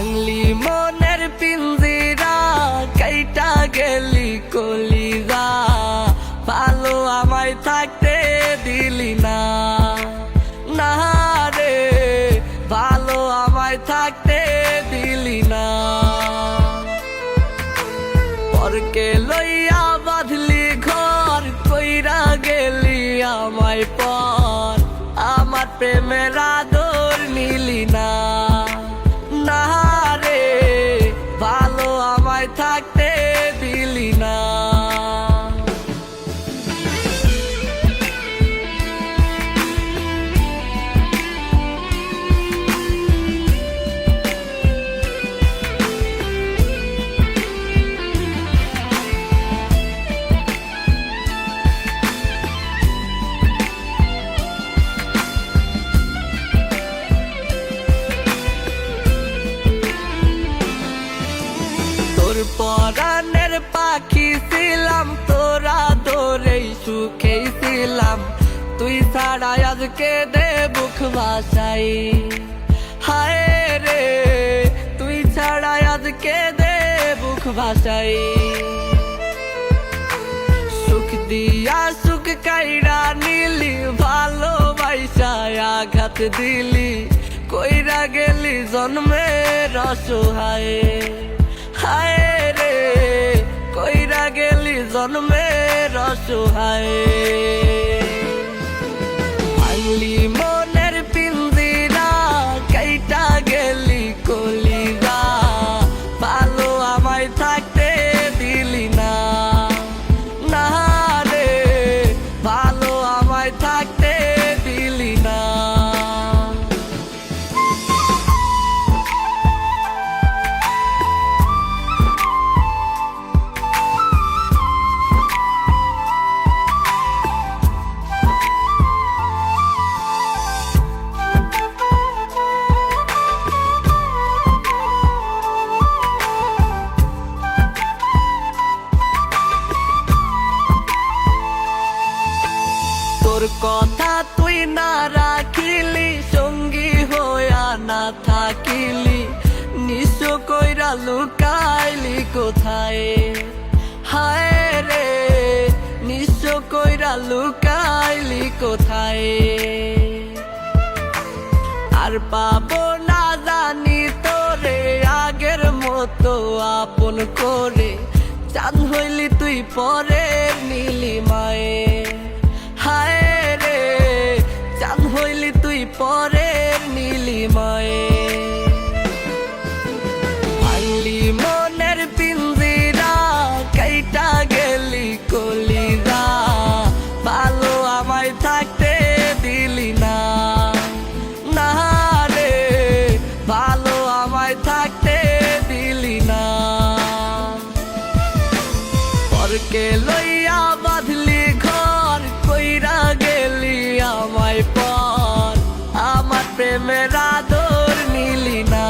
ভাঙলি মনের পিঞ্জিরা কাইটা গেলি কলিজা ভালো আমায় থাকতে দিলি না না রে ভালো আমায় থাকতে দিলি না পরকে লইয়া বাঁধলি ঘর কইরা গেলি আমায় পর আমার প্রেমের আদর নিলি না না রে ভালো আমায় থাকতে দিলি না পরাণের পাখি ছিলাম তোরা ধরেই সুখেই ছিলাম তুই ছাড়া আজকে দে বুক ভাসাই হায় রে তুই ছাড়া আজকে দে বুক ভাসাই সুখ দিয়া সুখ কাইরা নিলি ভালোবাসা আঘাত দিলি কইরা গেলি জন্মের অসহায় হায় রে কইরা গেলি জন্মের অসহায় ভাঙলি মনের পিঞ্জিরা কাইটা গেলি কলিজা ভালো আমায় থাকতে দিলি না না রে ভালো আমায় থাকতে দিলি না তোর কথা তুই না রাখিলি সঙ্গী হইয়া না থাকিলি নিঃস্ব কইরা লুকাইলি কোথায় হায় রে নিঃস্ব কইরা লুকাইলি কোথায় আর পাবো না জানি তোরে আগের মতো আপন করে চাঁদ হইলি তুই পরের নীলিমায় হায় রে চাঁদ হইলি তুই পরের নীলিমায় ভাঙলি মনের পিঞ্জিরা কাইটা গেলি কলিজা ভালো আমায় থাকতে দিলি না না রে ভালো আমায় থাকতে দিলি না পরকে লইয়া বাঁধলি ঘর কইরা গেলি আমায় পর আমার প্রেমের আদর নিলি না।